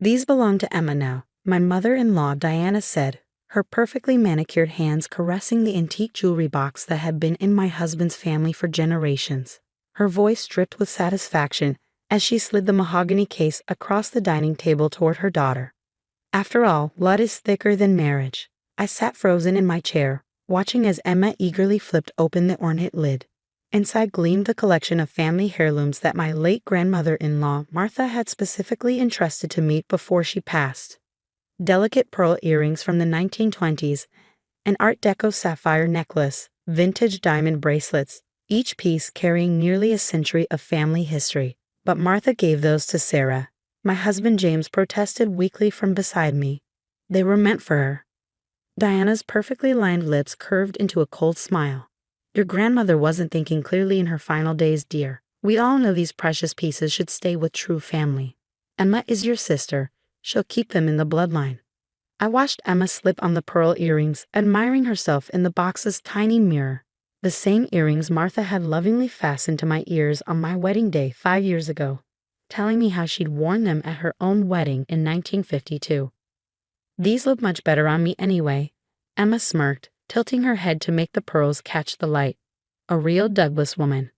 These belong to Emma now, my mother-in-law Diana said, her perfectly manicured hands caressing the antique jewelry box that had been in my husband's family for generations. Her voice dripped with satisfaction as she slid the mahogany case across the dining table toward her daughter. After all, blood is thicker than marriage. I sat frozen in my chair, watching as Emma eagerly flipped open the ornate lid. Inside gleamed the collection of family heirlooms that my late grandmother-in-law Martha had specifically entrusted to me before she passed. Delicate pearl earrings from the 1920s, an Art Deco sapphire necklace, vintage diamond bracelets, each piece carrying nearly a century of family history. But Martha gave those to Sarah. My husband James protested weakly from beside me. They were meant for her. Diana's perfectly lined lips curved into a cold smile. Your grandmother wasn't thinking clearly in her final days, dear. We all know these precious pieces should stay with true family. Emma is your sister. She'll keep them in the bloodline. I watched Emma slip on the pearl earrings, admiring herself in the box's tiny mirror. The same earrings Martha had lovingly fastened to my ears on my wedding day 5 years ago, telling me how she'd worn them at her own wedding in 1952. These look much better on me anyway, Emma smirked, tilting her head to make the pearls catch the light. A real Douglas woman.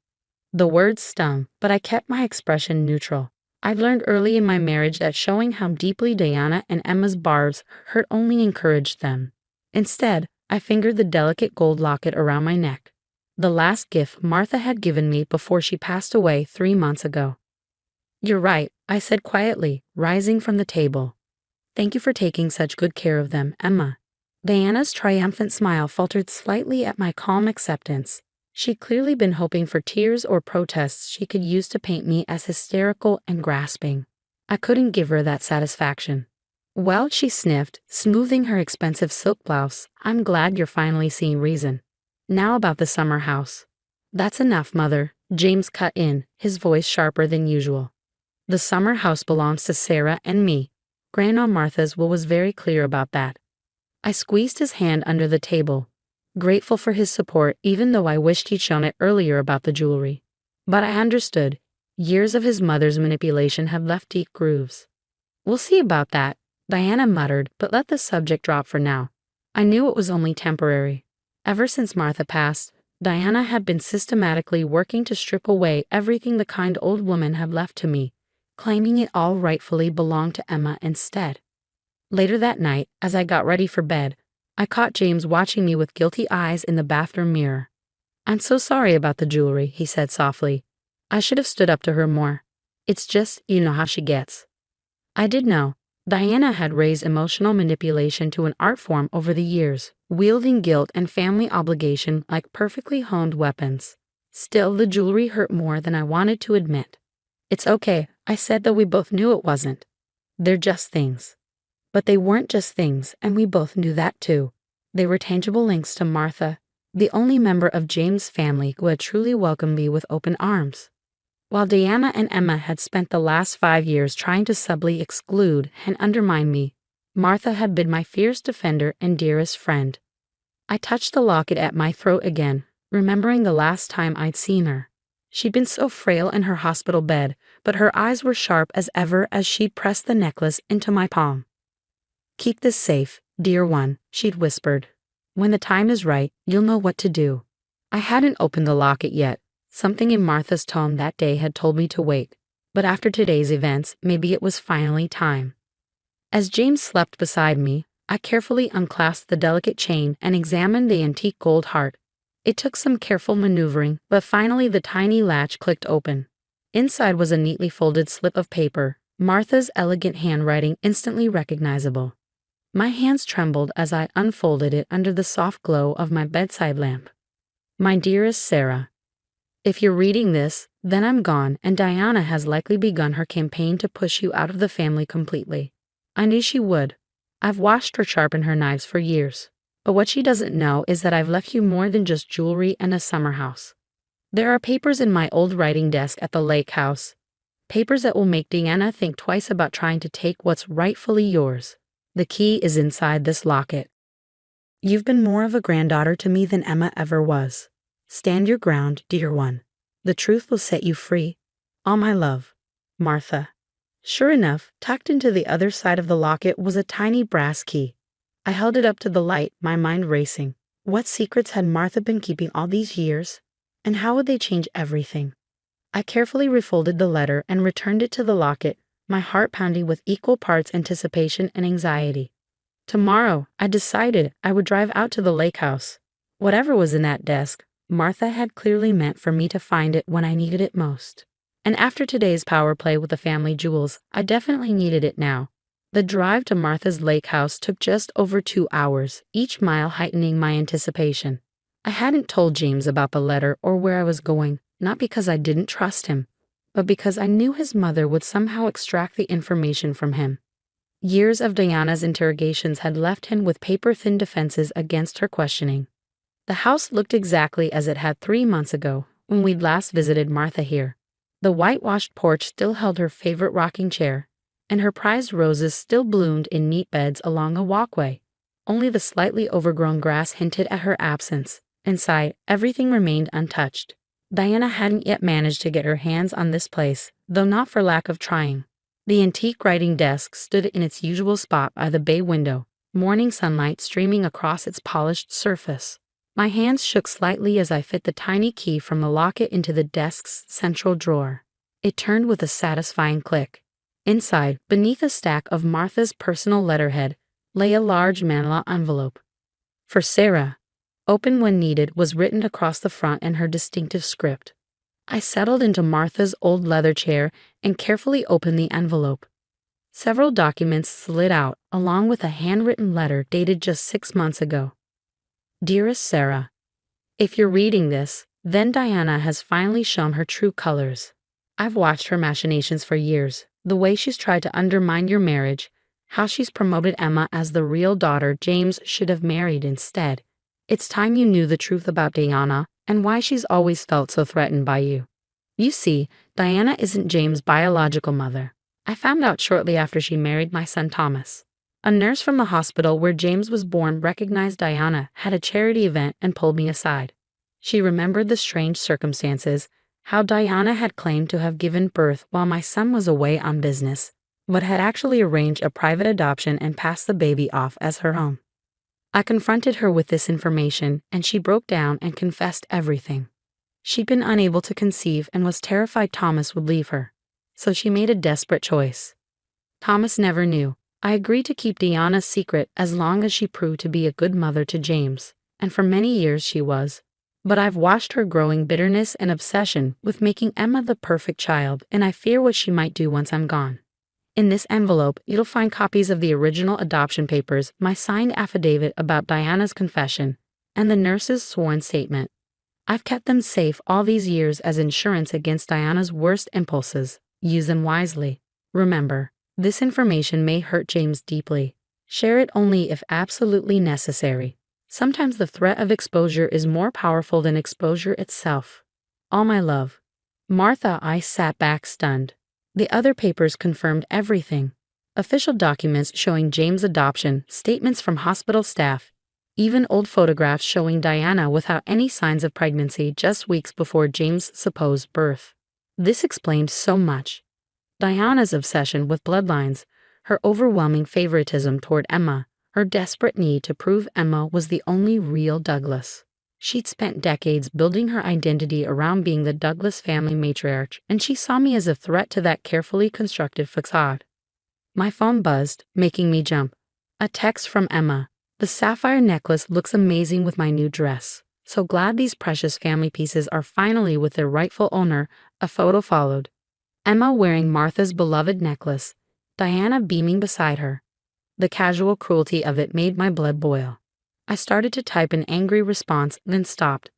The words stung, but I kept my expression neutral. I'd learned early in my marriage that showing how deeply Diana and Emma's barbs hurt only encouraged them. Instead, I fingered the delicate gold locket around my neck, the last gift Martha had given me before she passed away 3 months ago. You're right, I said quietly, rising from the table. Thank you for taking such good care of them, Emma. Diana's triumphant smile faltered slightly at my calm acceptance. She'd clearly been hoping for tears or protests she could use to paint me as hysterical and grasping. I couldn't give her that satisfaction. Well, she sniffed, smoothing her expensive silk blouse, I'm glad you're finally seeing reason. Now about the summer house. That's enough, Mother, James cut in, his voice sharper than usual. The summer house belongs to Sarah and me. Grandma Martha's will was very clear about that. I squeezed his hand under the table, grateful for his support even though I wished he'd shown it earlier about the jewelry. But I understood. Years of his mother's manipulation had left deep grooves. We'll see about that, Diana muttered, but let the subject drop for now. I knew it was only temporary. Ever since Martha passed, Diana had been systematically working to strip away everything the kind old woman had left to me, claiming it all rightfully belonged to Emma instead. Later that night, as I got ready for bed, I caught James watching me with guilty eyes in the bathroom mirror. I'm so sorry about the jewelry, he said softly. I should have stood up to her more. It's just, you know how she gets. I did know. Diana had raised emotional manipulation to an art form over the years, wielding guilt and family obligation like perfectly honed weapons. Still, the jewelry hurt more than I wanted to admit. It's okay, I said, though we both knew it wasn't. They're just things. But they weren't just things, and we both knew that too. They were tangible links to Martha, the only member of James' family who had truly welcomed me with open arms. While Diana and Emma had spent the last 5 years trying to subtly exclude and undermine me, Martha had been my fierce defender and dearest friend. I touched the locket at my throat again, remembering the last time I'd seen her. She'd been so frail in her hospital bed, but her eyes were sharp as ever as she pressed the necklace into my palm. Keep this safe, dear one, she'd whispered. When the time is right, you'll know what to do. I hadn't opened the locket yet. Something in Martha's tone that day had told me to wait, but after today's events, maybe it was finally time. As James slept beside me, I carefully unclasped the delicate chain and examined the antique gold heart. It took some careful maneuvering, but finally the tiny latch clicked open. Inside was a neatly folded slip of paper, Martha's elegant handwriting instantly recognizable. My hands trembled as I unfolded it under the soft glow of my bedside lamp. My dearest Sarah, if you're reading this, then I'm gone and Diana has likely begun her campaign to push you out of the family completely. I knew she would. I've watched her sharpen her knives for years. But what she doesn't know is that I've left you more than just jewelry and a summer house. There are papers in my old writing desk at the lake house. Papers that will make Diana think twice about trying to take what's rightfully yours. The key is inside this locket. You've been more of a granddaughter to me than Emma ever was. Stand your ground, dear one. The truth will set you free. All my love, Martha. Sure enough, tucked into the other side of the locket was a tiny brass key. I held it up to the light, my mind racing. What secrets had Martha been keeping all these years? And how would they change everything? I carefully refolded the letter and returned it to the locket, my heart pounding with equal parts anticipation and anxiety. Tomorrow, I decided I would drive out to the lake house. Whatever was in that desk, Martha had clearly meant for me to find it when I needed it most. And after today's power play with the family jewels, I definitely needed it now. The drive to Martha's lake house took just over 2 hours, each mile heightening my anticipation. I hadn't told James about the letter or where I was going, not because I didn't trust him, but because I knew his mother would somehow extract the information from him. Years of Diana's interrogations had left him with paper-thin defenses against her questioning. The house looked exactly as it had 3 months ago, when we'd last visited Martha here. The whitewashed porch still held her favorite rocking chair, and her prized roses still bloomed in neat beds along a walkway. Only the slightly overgrown grass hinted at her absence. Inside, everything remained untouched. Diana hadn't yet managed to get her hands on this place, though not for lack of trying. The antique writing desk stood in its usual spot by the bay window, morning sunlight streaming across its polished surface. My hands shook slightly as I fit the tiny key from the locket into the desk's central drawer. It turned with a satisfying click. Inside, beneath a stack of Martha's personal letterhead, lay a large manila envelope. For Sarah. Open when needed was written across the front in her distinctive script. I settled into Martha's old leather chair and carefully opened the envelope. Several documents slid out, along with a handwritten letter dated just 6 months ago. Dearest Sarah, if you're reading this, then Diana has finally shown her true colors. I've watched her machinations for years, the way she's tried to undermine your marriage, how she's promoted Emma as the real daughter James should have married instead. It's time you knew the truth about Diana and why she's always felt so threatened by you. You see, Diana isn't James' biological mother. I found out shortly after she married my son Thomas. A nurse from the hospital where James was born recognized Diana, had a charity event, and pulled me aside. She remembered the strange circumstances, how Diana had claimed to have given birth while my son was away on business, but had actually arranged a private adoption and passed the baby off as her own. I confronted her with this information, and she broke down and confessed everything. She'd been unable to conceive and was terrified Thomas would leave her, so she made a desperate choice. Thomas never knew. I agreed to keep Diana's secret as long as she proved to be a good mother to James, and for many years she was. But I've watched her growing bitterness and obsession with making Emma the perfect child, and I fear what she might do once I'm gone. In this envelope, you'll find copies of the original adoption papers, my signed affidavit about Diana's confession, and the nurse's sworn statement. I've kept them safe all these years as insurance against Diana's worst impulses. Use them wisely. Remember, this information may hurt James deeply. Share it only if absolutely necessary. Sometimes the threat of exposure is more powerful than exposure itself. All my love. Martha. I sat back stunned. The other papers confirmed everything. Official documents showing James' adoption, statements from hospital staff, even old photographs showing Diana without any signs of pregnancy just weeks before James' supposed birth. This explained so much. Diana's obsession with bloodlines, her overwhelming favoritism toward Emma, her desperate need to prove Emma was the only real Douglas. She'd spent decades building her identity around being the Douglas family matriarch, and she saw me as a threat to that carefully constructed facade. My phone buzzed, making me jump. A text from Emma. The sapphire necklace looks amazing with my new dress. So glad these precious family pieces are finally with their rightful owner. A photo followed. Emma wearing Martha's beloved necklace, Diana beaming beside her. The casual cruelty of it made my blood boil. I started to type an angry response, then stopped.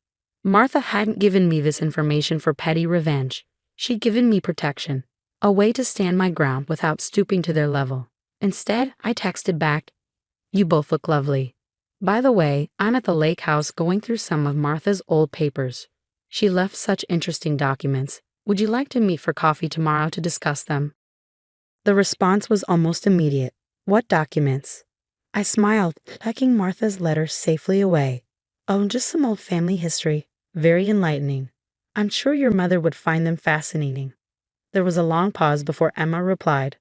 Martha hadn't given me this information for petty revenge. She'd given me protection, a way to stand my ground without stooping to their level. Instead, I texted back, "You both look lovely. By the way, I'm at the lake house going through some of Martha's old papers. She left such interesting documents. Would you like to meet for coffee tomorrow to discuss them?" The response was almost immediate. What documents? I smiled, tucking Martha's letter safely away. Oh, just some old family history. Very enlightening. I'm sure your mother would find them fascinating. There was a long pause before Emma replied,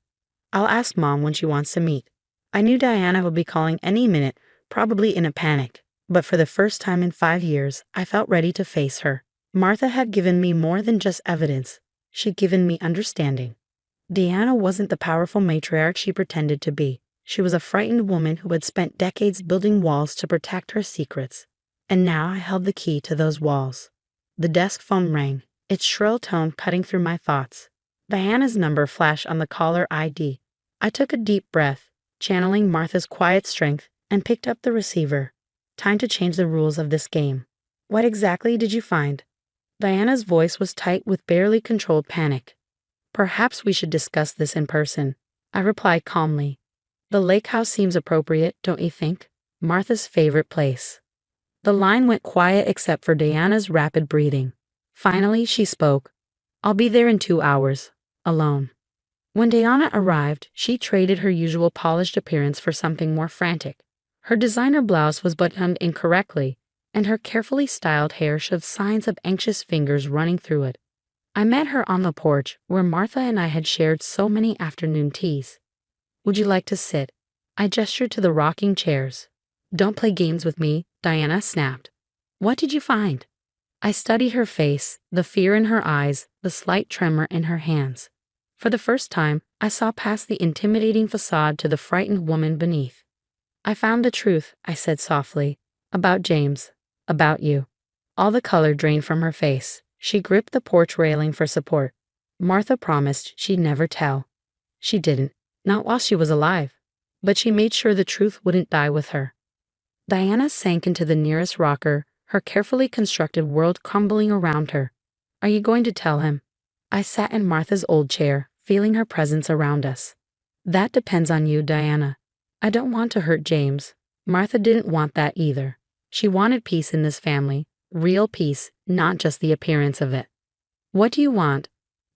"I'll ask Mom when she wants to meet." I knew Diana would be calling any minute, probably in a panic, but for the first time in 5 years, I felt ready to face her. Martha had given me more than just evidence. She'd given me understanding. Diana wasn't the powerful matriarch she pretended to be. She was a frightened woman who had spent decades building walls to protect her secrets. And now I held the key to those walls. The desk phone rang, its shrill tone cutting through my thoughts. Diana's number flashed on the caller ID. I took a deep breath, channeling Martha's quiet strength, and picked up the receiver. Time to change the rules of this game. What exactly did you find? Diana's voice was tight with barely controlled panic. Perhaps we should discuss this in person, I replied calmly. The lake house seems appropriate, don't you think? Martha's favorite place. The line went quiet except for Diana's rapid breathing. Finally, she spoke. I'll be there in 2 hours, alone. When Diana arrived, she traded her usual polished appearance for something more frantic. Her designer blouse was buttoned incorrectly, and her carefully styled hair showed signs of anxious fingers running through it. I met her on the porch, where Martha and I had shared so many afternoon teas. Would you like to sit? I gestured to the rocking chairs. Don't play games with me, Diana snapped. What did you find? I studied her face, the fear in her eyes, the slight tremor in her hands. For the first time, I saw past the intimidating facade to the frightened woman beneath. I found the truth, I said softly. About James. About you. All the color drained from her face. She gripped the porch railing for support. Martha promised she'd never tell. She didn't, not while she was alive. But she made sure the truth wouldn't die with her. Diana sank into the nearest rocker, her carefully constructed world crumbling around her. Are you going to tell him? I sat in Martha's old chair, feeling her presence around us. That depends on you, Diana. I don't want to hurt James. Martha didn't want that either. She wanted peace in this family, real peace, not just the appearance of it. What do you want?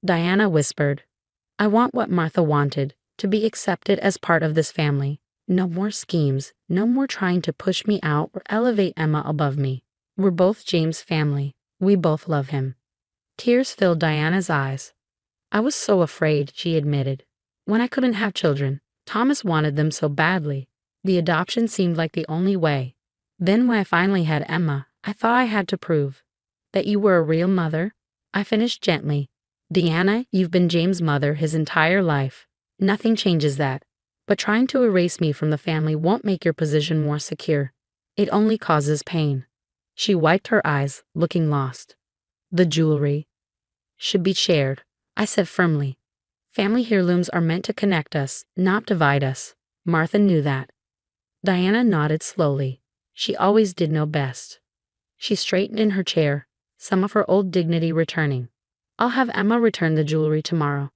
Diana whispered. I want what Martha wanted, to be accepted as part of this family. No more schemes, no more trying to push me out or elevate Emma above me. We're both James' family. We both love him. Tears filled Diana's eyes. I was so afraid, she admitted. When I couldn't have children, Thomas wanted them so badly. The adoption seemed like the only way. Then when I finally had Emma, I thought I had to prove that you were a real mother. I finished gently. Diana, you've been James' mother his entire life. Nothing changes that. But trying to erase me from the family won't make your position more secure. It only causes pain. She wiped her eyes, looking lost. The jewelry should be shared, I said firmly. Family heirlooms are meant to connect us, not divide us. Martha knew that. Diana nodded slowly. She always did know best. She straightened in her chair, some of her old dignity returning. I'll have Emma return the jewelry tomorrow.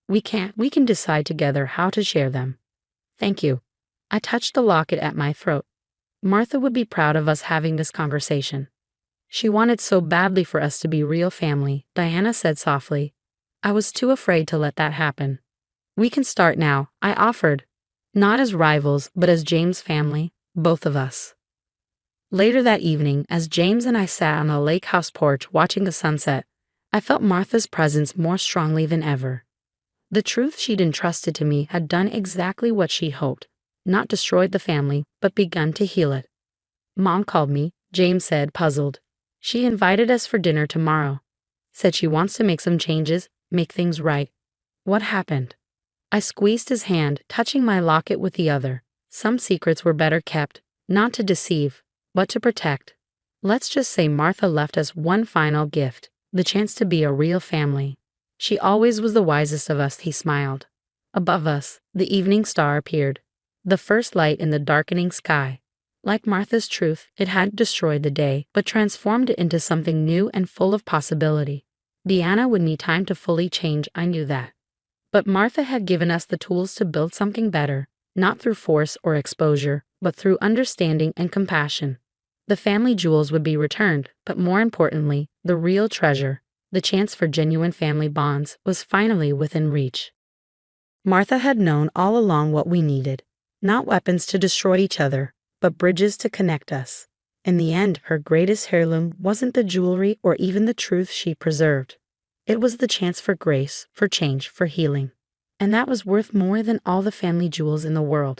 We can decide together how to share them. Thank you. I touched the locket at my throat. Martha would be proud of us having this conversation. She wanted so badly for us to be real family, Diana said softly. I was too afraid to let that happen. We can start now, I offered. Not as rivals, but as James' family, both of us. Later that evening, as James and I sat on the lake house porch watching the sunset, I felt Martha's presence more strongly than ever. The truth she'd entrusted to me had done exactly what she hoped, not destroyed the family, but begun to heal it. Mom called me, James said, puzzled. She invited us for dinner tomorrow. Said she wants to make some changes, make things right. What happened? I squeezed his hand, touching my locket with the other. Some secrets were better kept, not to deceive, but to protect. Let's just say Martha left us one final gift, the chance to be a real family. She always was the wisest of us, he smiled. Above us, the evening star appeared, the first light in the darkening sky. Like Martha's truth, it hadn't destroyed the day, but transformed it into something new and full of possibility. Diana would need time to fully change, I knew that. But Martha had given us the tools to build something better, not through force or exposure, but through understanding and compassion. The family jewels would be returned, but more importantly, the real treasure, the chance for genuine family bonds, was finally within reach. Martha had known all along what we needed, not weapons to destroy each other, but bridges to connect us. In the end, her greatest heirloom wasn't the jewelry or even the truth she preserved. It was the chance for grace, for change, for healing. And that was worth more than all the family jewels in the world.